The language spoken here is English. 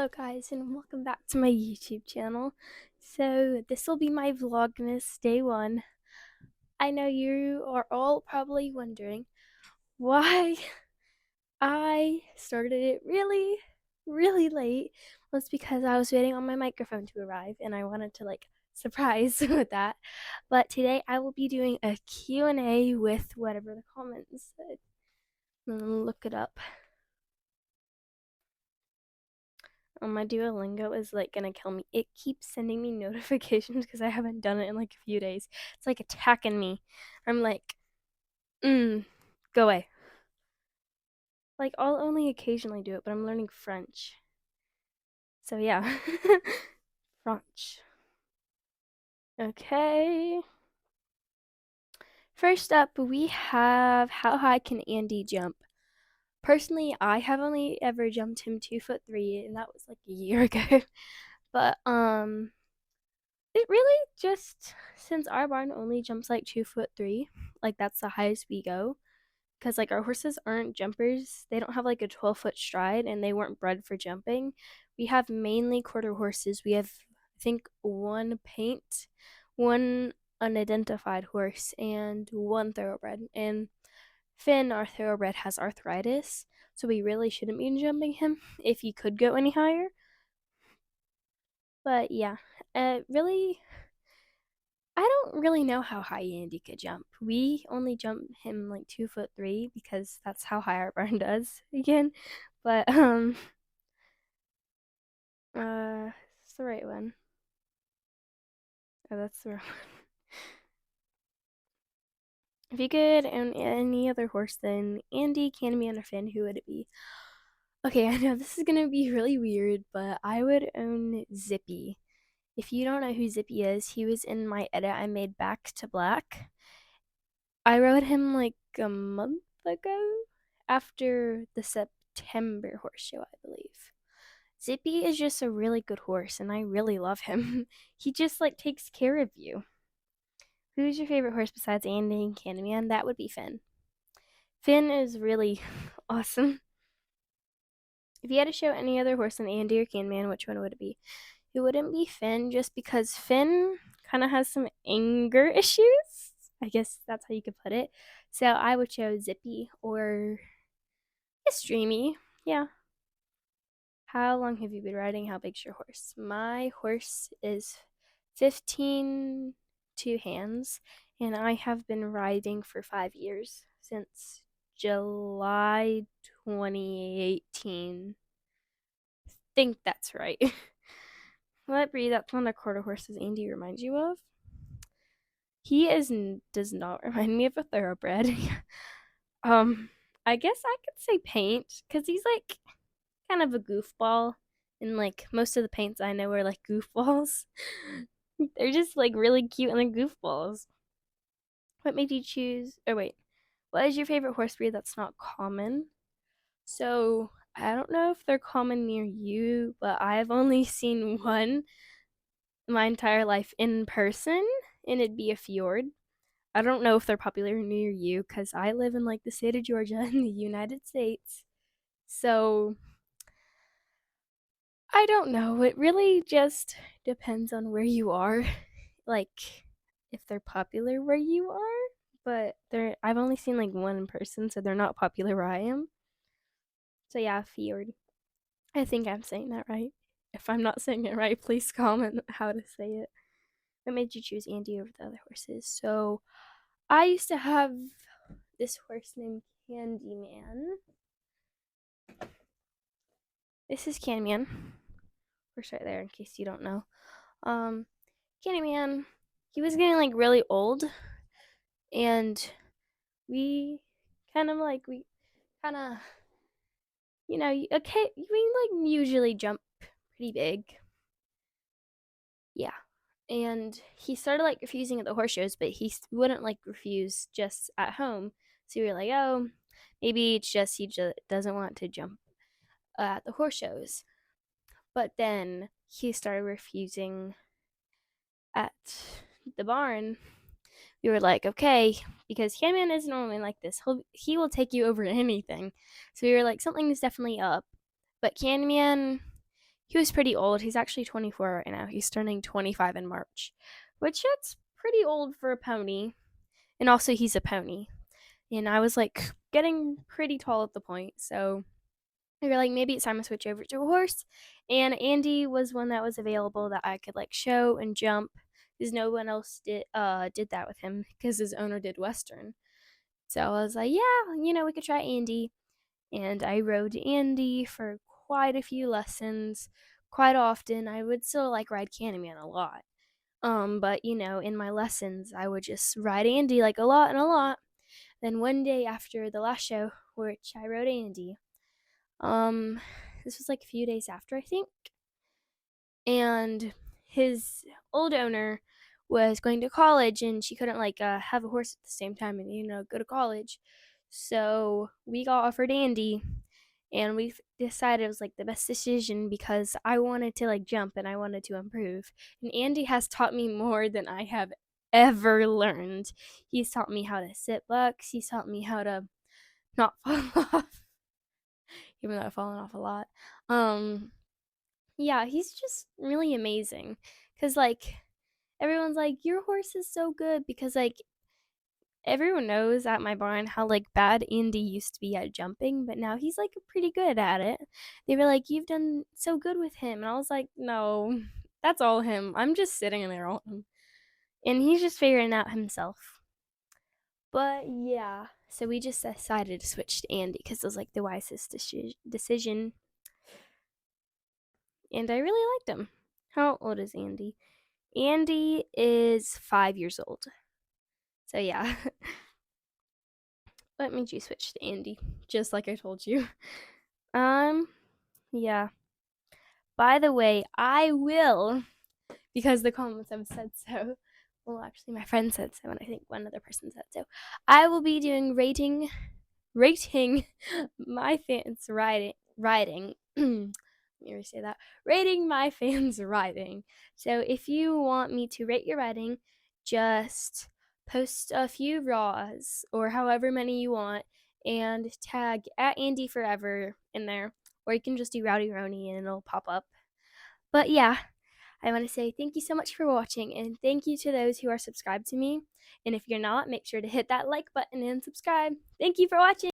Hello guys and welcome back to my YouTube channel. So this will be my Vlogmas day 1. I know you are all probably wondering why I started it really late. Well, it's because I was waiting on my microphone to arrive and I wanted to surprise with that. But today I will be doing a Q&A with whatever the comments said. Look it up. My Duolingo is gonna kill me. It keeps sending me notifications because I haven't done it in a few days. It's attacking me. I'm go away. I'll only occasionally do it, but I'm learning French. So yeah. French. Okay. First up, we have how high can Andy jump? Personally, I have only ever jumped him 2'3", and that was a year ago. But it really just, since our barn only jumps 2'3", that's the highest we go. Because our horses aren't jumpers. They don't have a 12-foot stride and they weren't bred for jumping. We have mainly quarter horses. We have, I think, one paint, one unidentified horse, and one thoroughbred. And Finn, our thoroughbred, has arthritis, so we really shouldn't be jumping him if he could go any higher. But yeah, really, I don't really know how high Andy could jump. We only jump him 2'3" because that's how high our barn does again. But it's the right one. Oh, that's the wrong one. If you could own any other horse than Andy, Candyman, or Finn, who would it be? Okay, I know this is gonna be really weird, but I would own Zippy. If you don't know who Zippy is, he was in my edit I made Back to Black. I rode him a month ago after the September horse show, I believe. Zippy is just a really good horse and I really love him. He just takes care of you. Who's your favorite horse besides Andy and Candyman? That would be Finn. Finn is really awesome. If you had to show any other horse than Andy or Candyman, which one would it be? It wouldn't be Finn just because Finn kind of has some anger issues. I guess that's how you could put it. So I would show Zippy or Streamy. Yeah. How long have you been riding? How big's your horse? My horse is 15 two hands, and I have been riding for 5 years since July 2018. Think that's right. What breed that one of the quarter horses Andy reminds you of? He does not remind me of a thoroughbred. I guess I could say paint because he's kind of a goofball, and most of the paints I know are goofballs. They're just really cute and they're goofballs. What made you choose? Oh wait, what is your favorite horse breed that's not common? So I don't know if they're common near you, but I've only seen one my entire life in person, and it'd be a fjord. I don't know if they're popular near you because I live in the state of Georgia in the United States. So I don't know. It really just depends on where you are. If they're popular where you are, but I've only seen one in person, so they're not popular where I am. So yeah, fjord. I think I'm saying that right. If I'm not saying it right, please comment how to say it. What made you choose Andy over the other horses? So I used to have this horse named Candyman. This is Candyman. Horse right there, in case you don't know. Candyman, he was getting really old, and we kind of we kind of okay, we usually jump pretty big. Yeah. And he started refusing at the horse shows, but he wouldn't refuse just at home. So we were oh, maybe it's just he just doesn't want to jump at the horse shows. But then he started refusing at the barn. We were okay, because Candyman isn't normally like this. He will take you over anything. So we were something is definitely up. But Candyman, he was pretty old. He's actually 24 right now. He's turning 25 in March, which that's pretty old for a pony. And also, he's a pony. And I was like getting pretty tall at the point. So we were like, maybe it's time to switch over to a horse. And Andy was one that was available that I could like show and jump because no one else did that with him because his owner did Western. So I was like, yeah, we could try Andy. And I rode Andy for quite a few lessons. Quite often, I would still like ride Candyman a lot. But in my lessons, I would just ride Andy like a lot and a lot. Then one day after the last show, which I rode Andy, um, this was like a few days after, I think, and his old owner was going to college and she couldn't like have a horse at the same time and go to college, so we got offered Andy, and we decided it was like the best decision because I wanted to like jump and I wanted to improve, and Andy has taught me more than I have ever learned. He's taught me how to sit bucks, he's taught me how to not fall off, even though I've fallen off a lot. Yeah, he's just really amazing. Cause like everyone's like, your horse is so good because like everyone knows at my barn how like bad Andy used to be at jumping, but now he's like pretty good at it. They were like, you've done so good with him, and I was like, no, that's all him. I'm just sitting there on him, and he's just figuring out himself. But yeah, so we just decided to switch to Andy because it was like the wisest decision, and I really liked him. How old is Andy? Andy is 5 years old. So yeah, let me just switch to Andy, just like I told you. Um, yeah. By the way, I will, because the comments have said so. Well, actually, my friend said so, and I think one other person said so. I will be doing rating my fans riding. Let me say that. Rating my fans riding. So if you want me to rate your riding, just post a few raws or however many you want and tag at Andy Forever in there. Or you can just do Rowdy Roni and it'll pop up. But yeah, I want to say thank you so much for watching, and thank you to those who are subscribed to me. And if you're not, make sure to hit that like button and subscribe. Thank you for watching.